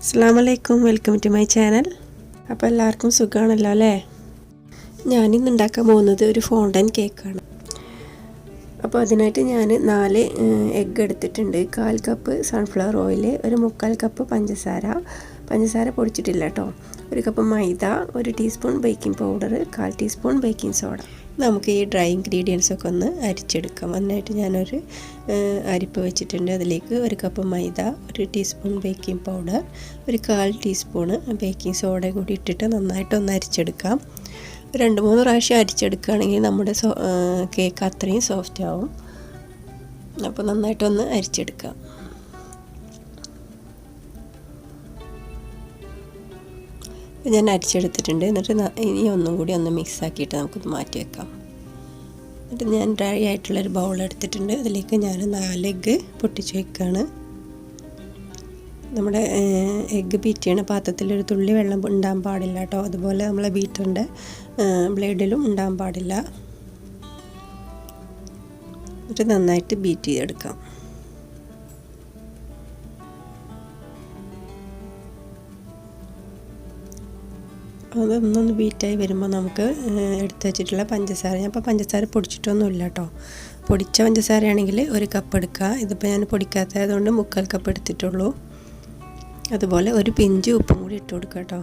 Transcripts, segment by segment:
അസ്സലാമലൈക്കും, welcome to my channel. അപ്പോൾ എല്ലാവർക്കും സുഖമാണല്ലോ അല്ലേ? ഞാനിന്ന് ഉണ്ടാക്കാൻ പോകുന്നത് ഒരു ഫോണ്ടൻ കേക്കാണ്. അപ്പോൾ അതിനായിട്ട് ഞാൻ 4 എഗ്ഗ് എടുത്തിട്ടുണ്ട്, 1/4 കപ്പ് സൺഫ്ലവർ ഓയിൽ, ഒരു 1/4 കപ്പ് പഞ്ചസാര പൊടിച്ചിട്ടില്ല കേട്ടോ, 1 കപ്പ് മൈദ, 1 teaspoon baking powder, 1/4 teaspoon baking soda. നമുക്ക് ഈ ഡ്രൈ ഇൻഗ്രീഡിയൻസ് ഒക്കെ ഒന്ന് അരിച്ചെടുക്കാം. അതിനായിട്ട് ഞാനൊരു അരിപ്പ് വെച്ചിട്ടുണ്ട്. അതിലേക്ക് 1 കപ്പ് മൈദ, 1 teaspoon baking powder, 1/4 teaspoon baking soda കൂടി ഇട്ടിട്ട് നന്നായിട്ടൊന്ന് അരിച്ചെടുക്കാം. 2-3 പ്രാവശ്യം അരിച്ചെടുക്കുകയാണെങ്കിൽ നമ്മുടെ കേക്ക് അത്രയും സോഫ്റ്റ് ആവും. അപ്പോൾ നന്നായിട്ടൊന്ന് അരിച്ചെടുക്കാം. ഞാൻ അരിച്ചെടുത്തിട്ടുണ്ട്. എന്നിട്ട് ഇനി ഒന്നും കൂടി ഒന്ന് മിക്സ് ആക്കിയിട്ട് നമുക്കൊന്ന് മാറ്റി വെക്കാം. എന്നിട്ട് ഞാൻ ഡ്രൈ ആയിട്ടുള്ളൊരു ബൗൾ എടുത്തിട്ടുണ്ട്. അതിലേക്ക് ഞാൻ 4 എഗ്ഗ് പൊട്ടിച്ച് വയ്ക്കുകയാണ്. നമ്മുടെ എഗ്ഗ് ബീറ്റ് ചെയ്യണ പാത്രത്തിലൊരു തുള്ളി വെള്ളം ഉണ്ടാകാൻ പാടില്ല കേട്ടോ. അതുപോലെ നമ്മളെ ബീറ്ററിൻ്റെ ബ്ലേഡിലും ഉണ്ടാകാൻ പാടില്ല. എന്നിട്ട് നന്നായിട്ട് ബീറ്റ് ചെയ്തെടുക്കാം. അതൊന്നൊന്ന് ബീറ്റായി വരുമ്പോൾ നമുക്ക് എടുത്ത് വെച്ചിട്ടുള്ള പഞ്ചസാര, ഞാനിപ്പോൾ പഞ്ചസാര പൊടിച്ചിട്ടൊന്നുമില്ല കേട്ടോ. പൊടിച്ച പഞ്ചസാരയാണെങ്കിൽ 1 കപ്പ് എടുക്കുക. ഇതിപ്പോൾ ഞാൻ പൊടിക്കാത്തതുകൊണ്ട് 1/4 കപ്പ് എടുത്തിട്ടുള്ളൂ. അതുപോലെ 1 പിഞ്ച് ഉപ്പും കൂടി ഇട്ട് കൊടുക്കുക കേട്ടോ.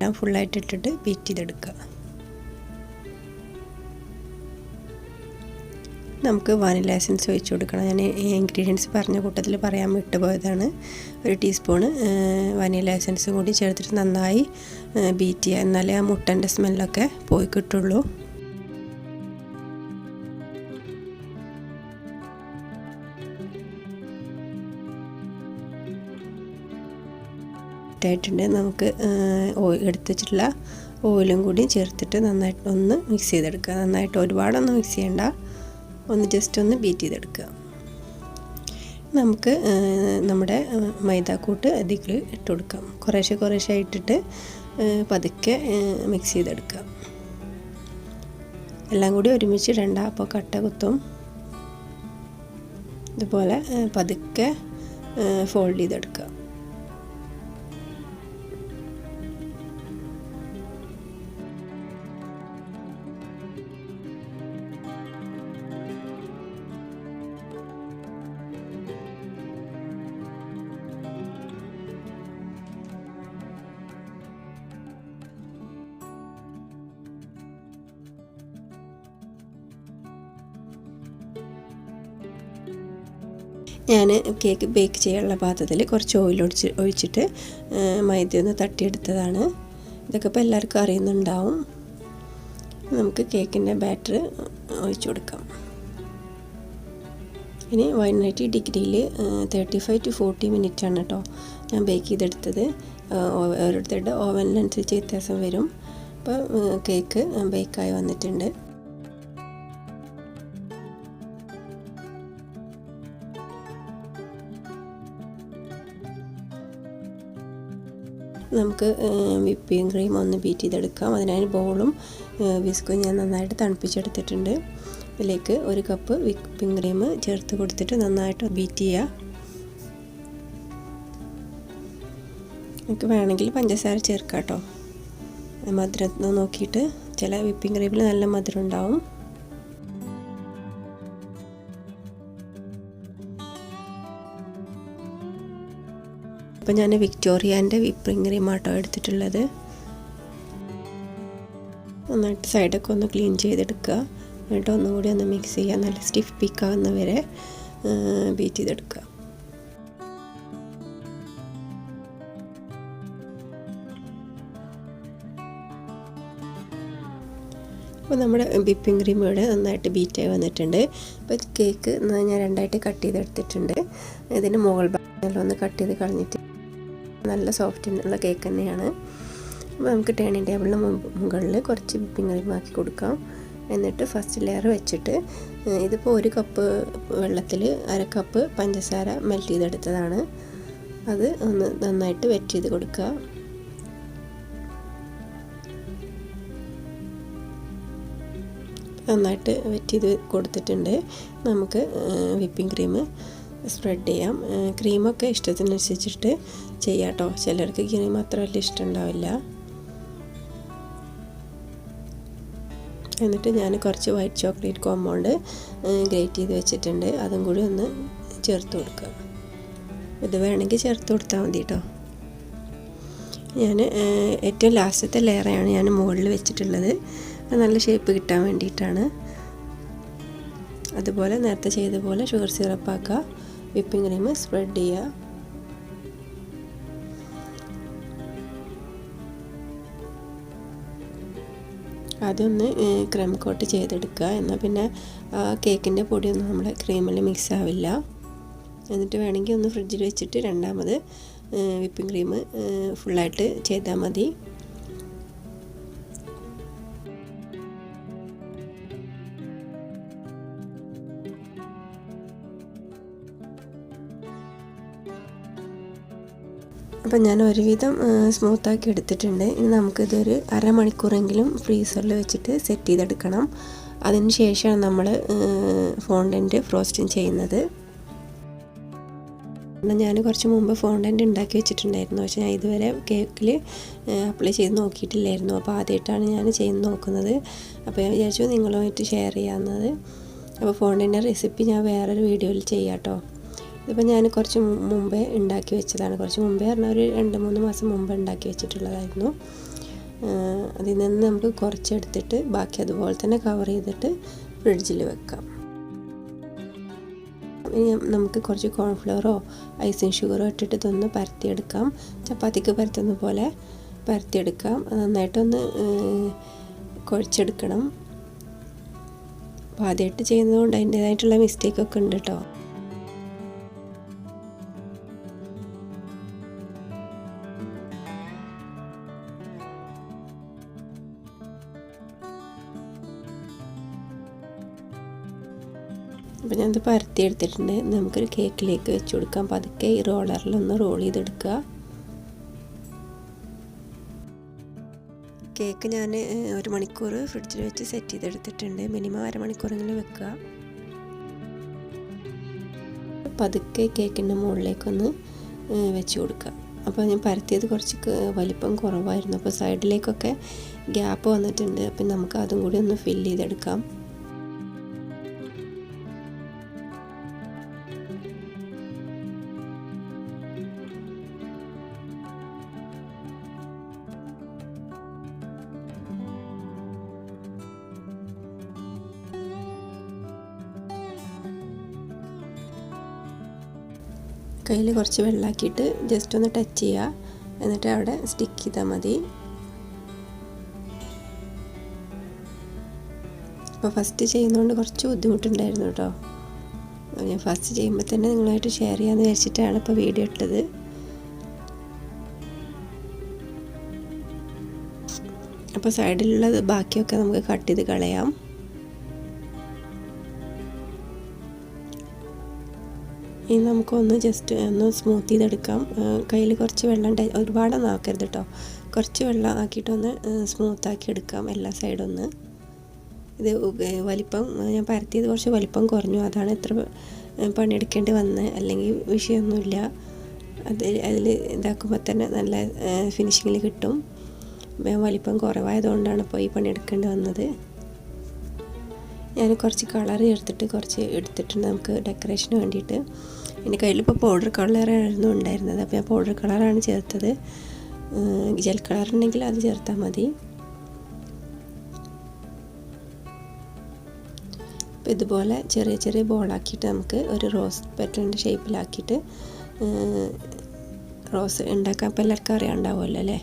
ഞാൻ ഫുള്ളായിട്ട് ഇട്ടിട്ട് ബീറ്റ് ചെയ്തെടുക്കുക. നമുക്ക് വാനില എസൻസ് ഒഴിച്ച് കൊടുക്കണം. ഞാൻ ഈ ഇൻഗ്രീഡിയൻസ് പറഞ്ഞ കൂട്ടത്തിൽ പറയാൻ വിട്ടുപോയതാണ്. 1 ടീസ്പൂണ് വാനില എസൻസും കൂടി ചേർത്തിട്ട് നന്നായി ബീറ്റ് ചെയ്യുക. എന്നാലേ ആ മുട്ടൻ്റെ സ്മെല്ലൊക്കെ പോയി കിട്ടുള്ളൂ. ആയിട്ടുണ്ട്. നമുക്ക് എടുത്ത് വെച്ചിട്ടുള്ള ഓയിലും കൂടി ചേർത്തിട്ട് നന്നായിട്ട് ഒന്ന് മിക്സ് ചെയ്തെടുക്കുക. നന്നായിട്ട് ഒരുപാടൊന്നും മിക്സ് ചെയ്യണ്ട, ഒന്ന് ജസ്റ്റ് ഒന്ന് ബീറ്റ് ചെയ്തെടുക്കുക. നമുക്ക് നമ്മുടെ മൈദാക്കൂട്ട് അതിൽ ഇട്ട് കൊടുക്കാം. കുറേശ്ശെ ഇട്ടിട്ട് പതുക്കെ മിക്സ് ചെയ്തെടുക്കുക. എല്ലാം കൂടി ഒരുമിച്ച് ഇടണ്ട, അപ്പോൾ കട്ട കുത്തും. ഇതുപോലെ പതുക്കെ ഫോൾഡ് ചെയ്തെടുക്കുക. ഞാൻ കേക്ക് ബേക്ക് ചെയ്യാനുള്ള പാത്രത്തിൽ കുറച്ച് ഓയിൽ ഒഴിച്ചിട്ട് മൈദയൊന്ന് തട്ടിയെടുത്തതാണ്. ഇതൊക്കെ ഇപ്പോൾ എല്ലാവർക്കും അറിയുന്നുണ്ടാവും. നമുക്ക് കേക്കിൻ്റെ ബാറ്റർ ഒഴിച്ചു കൊടുക്കാം. ഇനി 180 ഡിഗ്രിയിൽ 35 to 40 മിനിറ്റാണ് കേട്ടോ ഞാൻ ബേക്ക് ചെയ്തെടുത്തത്. ഓരോരുത്തരുടെ ഓവനിനനുസരിച്ച് വ്യത്യാസം വരും. അപ്പോൾ കേക്ക് ബേക്കായി വന്നിട്ടുണ്ട്. നമുക്ക് വിപ്പിംഗ് ക്രീം ഒന്ന് ബീറ്റ് ചെയ്തെടുക്കാം. അതിനായി ബോളും വിസ്കും ഞാൻ നന്നായിട്ട് തണുപ്പിച്ചെടുത്തിട്ടുണ്ട്. ഇതിലേക്ക് 1 കപ്പ് വിപ്പിംഗ് ക്രീം ചേർത്ത് കൊടുത്തിട്ട് നന്നായിട്ട് ബീറ്റ് ചെയ്യുക. നമുക്ക് വേണമെങ്കിൽ പഞ്ചസാര ചേർക്കാം കേട്ടോ, മധുരം നോക്കിയിട്ട്. ചില വിപ്പിംഗ് ക്രീമിൽ നല്ല മധുരം ഉണ്ടാവും. അപ്പോൾ ഞാൻ വിക്ടോറിയാൻ്റെ വിപ്പിംഗ് ക്രീം ആട്ടോ എടുത്തിട്ടുള്ളത്. നന്നായിട്ട് സൈഡൊക്കെ ഒന്ന് ക്ലീൻ ചെയ്തെടുക്കുക. എന്നിട്ട് ഒന്നുകൂടി ഒന്ന് മിക്സ് ചെയ്യുക. നല്ല സ്റ്റിഫ് പീക്കാവുന്ന വരെ ബീറ്റ് ചെയ്തെടുക്കുക. അപ്പോൾ നമ്മുടെ വിപ്പിംഗ് ക്രീം ഇവിടെ നന്നായിട്ട് ബീറ്റായി വന്നിട്ടുണ്ട്. അപ്പോൾ കേക്ക് ഞാൻ 2ആയിട്ട് കട്ട് ചെയ്തെടുത്തിട്ടുണ്ട്. ഇതിന് മുകൾ ഭാഗം ഒന്ന് കട്ട് ചെയ്ത് കളഞ്ഞിട്ട് നല്ല സോഫ്റ്റിനുള്ള കേക്ക് തന്നെയാണ്. അപ്പോൾ നമുക്ക് ടേണിംഗ് ടേബിളിന് മുകളിൽ കുറച്ച് വിപ്പിംഗ് ക്രീം ആക്കി കൊടുക്കാം. എന്നിട്ട് ഫസ്റ്റ് ലെയർ വെച്ചിട്ട് ഇതിപ്പോൾ 1 കപ്പ് വെള്ളത്തിൽ 1/2 കപ്പ് പഞ്ചസാര മെൽറ്റ് ചെയ്തെടുത്തതാണ്. അത് ഒന്ന് നന്നായിട്ട് വെറ്റ് ചെയ്ത് കൊടുക്കുക. നന്നായിട്ട് വെറ്റ് ചെയ്ത് കൊടുത്തിട്ടുണ്ട്. നമുക്ക് വിപ്പിംഗ് ക്രീം സ്പ്രെഡ് ചെയ്യാം. ക്രീമൊക്കെ ഇഷ്ടത്തിനനുസരിച്ചിട്ട് ചെയ്യാം കേട്ടോ. ചിലർക്ക് ക്രീം അത്ര വലിയ ഇഷ്ടമുണ്ടാവില്ല. എന്നിട്ട് ഞാൻ കുറച്ച് വൈറ്റ് ചോക്ലേറ്റ് കോമ്പൗണ്ട് ഗ്രേറ്റ് ചെയ്ത് വെച്ചിട്ടുണ്ട്. അതും കൂടി ഒന്ന് ചേർത്ത് കൊടുക്കുക. ഇത് വേണമെങ്കിൽ ചേർത്ത് കൊടുത്താൽ മതി കേട്ടോ. ഞാൻ ഏറ്റവും ലാസ്റ്റത്തെ ലെയറാണ് ഞാൻ മുകളിൽ വെച്ചിട്ടുള്ളത്. നല്ല ഷേപ്പ് കിട്ടാൻ വേണ്ടിയിട്ടാണ്. അതുപോലെ നേരത്തെ ചെയ്ത പോലെ ഷുഗർ സിറപ്പ് ആക്കുക. വിപ്പിംഗ് ക്രീം സ്പ്രെഡ് ചെയ്യുക. അതൊന്ന് ക്രീം കോട്ട് ചെയ്തെടുക്കുക. എന്നാൽ പിന്നെ കേക്കിൻ്റെ പൊടിയൊന്നും നമ്മുടെ ക്രീമിൽ മിക്സ് ആവില്ല. എന്നിട്ട് വേണമെങ്കിൽ ഒന്ന് ഫ്രിഡ്ജിൽ വെച്ചിട്ട് രണ്ടാമത് വിപ്പിംഗ് ക്രീം ഫുള്ളായിട്ട് ചെയ്താൽ മതി. അപ്പം ഞാൻ ഒരുവിധം സ്മൂത്താക്കി എടുത്തിട്ടുണ്ട്. ഇനി നമുക്കിതൊരു അരമണിക്കൂറെങ്കിലും ഫ്രീസറിൽ വെച്ചിട്ട് സെറ്റ് ചെയ്തെടുക്കണം. അതിന് ശേഷമാണ് നമ്മൾ ഫോണ്ടൻറ്റ് ഫ്രോസ്റ്റിംഗ് ചെയ്യുന്നത്. ഞാൻ കുറച്ച് മുമ്പ് ഫോണ്ടൻറ്റ് ഉണ്ടാക്കി വെച്ചിട്ടുണ്ടായിരുന്നു. പക്ഷേ ഞാൻ ഇതുവരെ കേക്കിൽ അപ്ലൈ ചെയ്ത് നോക്കിയിട്ടില്ലായിരുന്നു. അപ്പോൾ ആദ്യമായിട്ടാണ് ഞാൻ ചെയ്ത് നോക്കുന്നത്. അപ്പോൾ ഞാൻ വിചാരിച്ചു നിങ്ങളുമായിട്ട് ഷെയർ ചെയ്യാവുന്നത്. അപ്പോൾ ഫോണ്ടൻറ്റിൻ്റെ റെസിപ്പി ഞാൻ വേറൊരു വീഡിയോയിൽ ചെയ്യാം കേട്ടോ. ഇതിപ്പോൾ ഞാൻ കുറച്ച് മുമ്പേ ഉണ്ടാക്കി വെച്ചതാണ്. കുറച്ച് മുമ്പേ പറഞ്ഞാൽ ഒരു 2-3 മാസം മുമ്പ് ഉണ്ടാക്കി വെച്ചിട്ടുള്ളതായിരുന്നു. അതിൽ നിന്ന് നമുക്ക് കുറച്ചെടുത്തിട്ട് ബാക്കി അതുപോലെ തന്നെ കവർ ചെയ്തിട്ട് ഫ്രിഡ്ജിൽ വെക്കാം. ഇനി നമുക്ക് കുറച്ച് കോൺഫ്ലവറോ ഐസിങ് ഷുഗറോ ഇട്ടിട്ട് ഇതൊന്ന് പരത്തിയെടുക്കാം. ചപ്പാത്തിക്ക് പരത്തുന്ന പോലെ പരത്തിയെടുക്കാം. നന്നായിട്ടൊന്ന് കുഴച്ചെടുക്കണം. അപ്പോൾ ആദ്യമായിട്ട് ചെയ്യുന്നതുകൊണ്ട് അതിൻ്റേതായിട്ടുള്ള മിസ്റ്റേക്കൊക്കെ ഉണ്ട് കേട്ടോ. അപ്പോൾ ഞാനത് പരത്തി എടുത്തിട്ടുണ്ട്. നമുക്കൊരു കേക്കിലേക്ക് വെച്ച് കൊടുക്കാം. പതുക്കെ ഈ റോളറിലൊന്ന് റോൾ ചെയ്തെടുക്കുക. കേക്ക് ഞാൻ 1 മണിക്കൂർ ഫ്രിഡ്ജിൽ വെച്ച് സെറ്റ് ചെയ്തെടുത്തിട്ടുണ്ട്. മിനിമം അരമണിക്കൂറെങ്കിലും വെക്കുക. പതുക്കെ കേക്കിൻ്റെ മുകളിലേക്കൊന്ന് വെച്ച് കൊടുക്കുക. അപ്പോൾ ഞാൻ പരത്തിയത് കുറച്ച് വലിപ്പം കുറവായിരുന്നു. അപ്പോൾ സൈഡിലേക്കൊക്കെ ഗ്യാപ്പ് വന്നിട്ടുണ്ട്. അപ്പം നമുക്ക് അതും കൂടി ഒന്ന് ഫില്ല് ചെയ്തെടുക്കാം. കയ്യിൽ കുറച്ച് വെള്ളമാക്കിയിട്ട് ജസ്റ്റ് ഒന്ന് ടച്ച് ചെയ്യുക. എന്നിട്ട് അവിടെ സ്റ്റിക്ക് ചെയ്താൽ മതി. അപ്പോൾ ഫസ്റ്റ് ചെയ്യുന്നതുകൊണ്ട് കുറച്ച് ബുദ്ധിമുട്ടുണ്ടായിരുന്നു കേട്ടോ. ഞാൻ ഫസ്റ്റ് ചെയ്യുമ്പോൾ തന്നെ നിങ്ങളുമായിട്ട് ഷെയർ ചെയ്യാമെന്ന് വിചാരിച്ചിട്ടാണ് ഇപ്പോൾ വീഡിയോ ഇട്ടത്. അപ്പോൾ സൈഡിലുള്ളത് ബാക്കിയൊക്കെ നമുക്ക് കട്ട് ചെയ്ത് കളയാം. ഇനി നമുക്കൊന്ന് ജസ്റ്റ് ഒന്ന് സ്മൂത്ത് ചെയ്തെടുക്കാം. കയ്യിൽ കുറച്ച് വെള്ളം ഒരുപാടൊന്നും ആക്കരുത് കേട്ടോ. കുറച്ച് വെള്ളം ആക്കിയിട്ടൊന്ന് സ്മൂത്താക്കി എടുക്കാം എല്ലാ സൈഡൊന്ന്. ഇത് വലിപ്പം ഞാൻ പരത്തിയത് കുറച്ച് വലിപ്പം കുറഞ്ഞു. അതാണ് ഇത്ര പണിയെടുക്കേണ്ടി വന്നത്. അല്ലെങ്കിൽ വിഷയമൊന്നുമില്ല. അതിൽ ഇതാക്കുമ്പോൾ തന്നെ നല്ല ഫിനിഷിങ്ങിൽ കിട്ടും. വലിപ്പം കുറവായതുകൊണ്ടാണ് ഇപ്പോൾ ഈ പണിയെടുക്കേണ്ടി വന്നത്. ഞാൻ കുറച്ച് കളർ കുറച്ച് എടുത്തിട്ടുണ്ട് നമുക്ക് ഡെക്കറേഷന് വേണ്ടിയിട്ട്. എൻ്റെ കയ്യിലിപ്പോൾ പൗഡർ കളറായിരുന്നു ഉണ്ടായിരുന്നത്. അപ്പോൾ ഞാൻ പൗഡർ കളറാണ് ചേർത്തത്. ജെൽ കളർ ഉണ്ടെങ്കിൽ അത് ചേർത്താൽ മതി. അപ്പോൾ ഇതുപോലെ ചെറിയ ചെറിയ ബോളാക്കിയിട്ട് നമുക്ക് ഒരു റോസ് പെറ്റലിൻ്റെ ഷേപ്പിലാക്കിയിട്ട് റോസ് ഉണ്ടാക്കാൻ ഇപ്പോൾ എല്ലാവർക്കും അറിയാണ്ടാവുമല്ലോ അല്ലേ.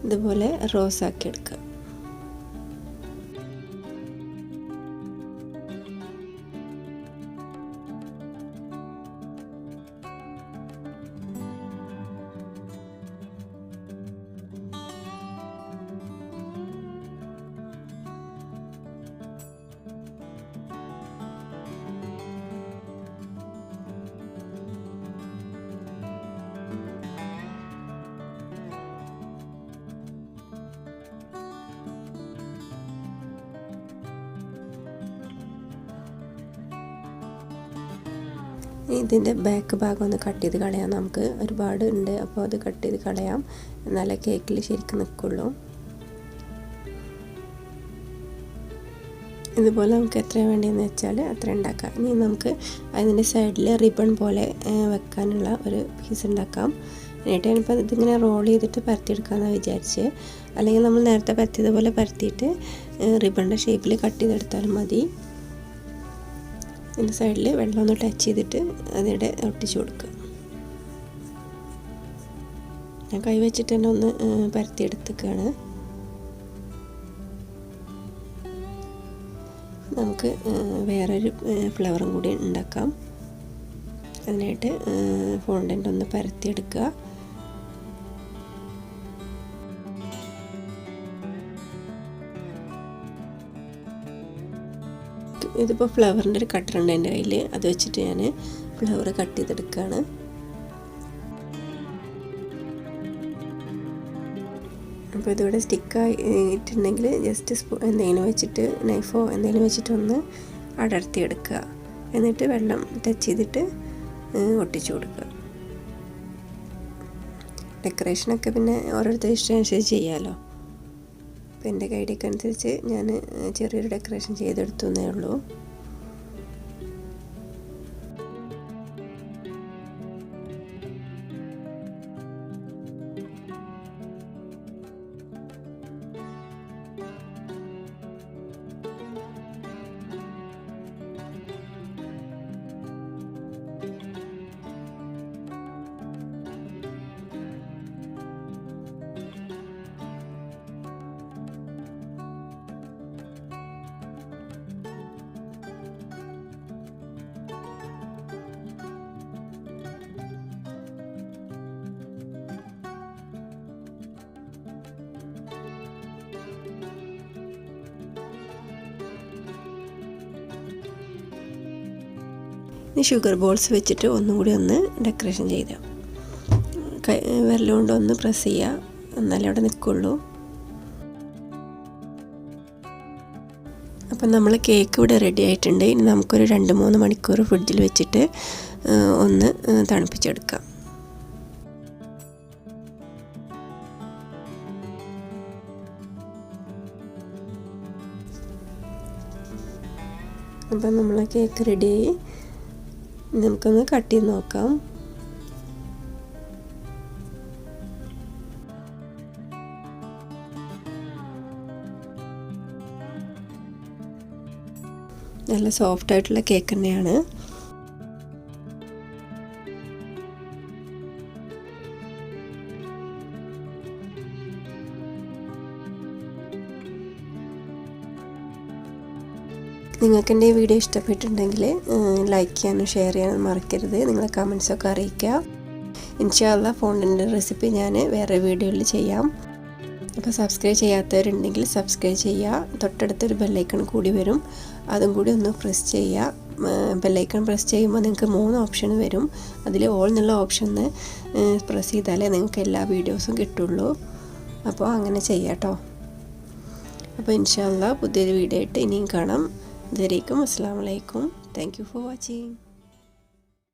ഇതുപോലെ റോസാക്കി എടുക്കുക. ഇതിൻ്റെ ബാക്ക് ഭാഗം ഒന്ന് കട്ട് ചെയ്ത് കളയാം. നമുക്ക് ഒരുപാട് ഉണ്ട്, അപ്പോൾ അത് കട്ട് ചെയ്ത് കളയാം. എന്നാലേ കേക്കിൽ ശരിക്കും നിൽക്കുള്ളൂ. ഇതുപോലെ നമുക്ക് എത്ര വേണ്ടിയെന്ന് വെച്ചാൽ അത്ര ഉണ്ടാക്കാം. ഇനി നമുക്ക് അതിൻ്റെ സൈഡിൽ റിബൺ പോലെ വെക്കാനുള്ള ഒരു പീസ് ഉണ്ടാക്കാം. എന്നിട്ട് ഞാനിപ്പോൾ ഇതിങ്ങനെ റോൾ ചെയ്തിട്ട് പരത്തിയെടുക്കാമെന്നാണ് വിചാരിച്ച്. അല്ലെങ്കിൽ നമ്മൾ നേരത്തെ പരത്തിയതുപോലെ പരത്തിയിട്ട് റിബണിൻ്റെ ഷേപ്പിൽ കട്ട് ചെയ്തെടുത്താലും മതി. ഇതിൻ്റെ സൈഡിൽ വെള്ളം ഒന്ന് ടച്ച് ചെയ്തിട്ട് അതിവിടെ ഒട്ടിച്ചു കൊടുക്കുക. ഞാൻ കൈ വെച്ചിട്ട് തന്നെ ഒന്ന് പരത്തിയെടുത്തേക്കാണ്. നമുക്ക് വേറൊരു ഫ്ലവറും കൂടി ഉണ്ടാക്കാം. അതിനായിട്ട് ഫോണ്ടൻ്റ് ഒന്ന് പരത്തിയെടുക്കുക. ഇതിപ്പോൾ ഫ്ലവറിൻ്റെ ഒരു കട്ടറുണ്ട് എൻ്റെ കയ്യിൽ. അത് വെച്ചിട്ട് ഞാൻ ഫ്ലവർ കട്ട് ചെയ്തെടുക്കുകയാണ്. അപ്പോൾ ഇതിവിടെ സ്റ്റിക്കായിട്ടുണ്ടെങ്കിൽ ജസ്റ്റ് എന്തെങ്കിലും വെച്ചിട്ട് നൈഫോ എന്തെങ്കിലും വെച്ചിട്ടൊന്ന് അടർത്തിയെടുക്കുക. എന്നിട്ട് വെള്ളം ടച്ച് ചെയ്തിട്ട് ഒട്ടിച്ചു കൊടുക്കുക. ഡെക്കറേഷനൊക്കെ പിന്നെ ഓരോരുത്തർ ഇഷ്ടമനുസരിച്ച് ചെയ്യാമല്ലോ. അപ്പോൾ എൻ്റെ ഐഡിയക്ക് അനുസരിച്ച് ഞാൻ ചെറിയൊരു ഡെക്കറേഷൻ ചെയ്തെടുത്തു എന്നേ ഉള്ളൂ. ഇനി ഷുഗർ ബോൾസ് വെച്ചിട്ട് ഒന്നും കൂടി ഒന്ന് ഡെക്കറേഷൻ ചെയ്ത് വിരലുകൊണ്ട് ഒന്ന് പ്രസ് ചെയ്യുക. എന്നാലേ അവിടെ നിൽക്കുള്ളൂ. അപ്പം നമ്മൾ കേക്ക് ഇവിടെ റെഡി ആയിട്ടുണ്ട്. ഇനി നമുക്കൊരു 2-3 മണിക്കൂർ ഫ്രിഡ്ജിൽ വെച്ചിട്ട് ഒന്ന് തണുപ്പിച്ചെടുക്കാം. അപ്പം നമ്മളെ കേക്ക് റെഡിയായി. നമുക്കൊന്ന് കട്ട് ചെയ്ത് നോക്കാം. നല്ല സോഫ്റ്റ് ആയിട്ടുള്ള കേക്ക് തന്നെയാണ്. നിങ്ങൾക്ക് എൻ്റെ ഈ വീഡിയോ ഇഷ്ടപ്പെട്ടിട്ടുണ്ടെങ്കിൽ ലൈക്ക് ചെയ്യാനും ഷെയർ ചെയ്യാനും മറക്കരുത്. നിങ്ങളെ കമൻസൊക്കെ അറിയിക്കുക. ഇൻഷാ അല്ലാഹ് ഫോണ്ടിൻ്റെ റെസിപ്പി ഞാൻ വേറെ വീഡിയോയിൽ ചെയ്യാം. അപ്പോൾ സബ്സ്ക്രൈബ് ചെയ്യാത്തവരുണ്ടെങ്കിൽ സബ്സ്ക്രൈബ് ചെയ്യുക. തൊട്ടടുത്തൊരു ബെല്ലൈക്കൺ കൂടി വരും, അതും കൂടി ഒന്ന് പ്രസ് ചെയ്യുക. ബെല്ലൈക്കൺ പ്രസ് ചെയ്യുമ്പോൾ നിങ്ങൾക്ക് 3 ഓപ്ഷൻ വരും. അതിൽ ഓൾ എന്നുള്ള ഓപ്ഷൻ പ്രസ് ചെയ്താലേ നിങ്ങൾക്ക് എല്ലാ വീഡിയോസും കിട്ടുള്ളൂ. അപ്പോൾ അങ്ങനെ ചെയ്യാം കേട്ടോ. അപ്പോൾ ഇൻഷാ അല്ലാഹ് പുതിയൊരു വീഡിയോ ആയിട്ട് ഇനിയും കാണാം. അതുവരേക്കും അസ്സലാമു അലൈക്കും. Thank you for watching.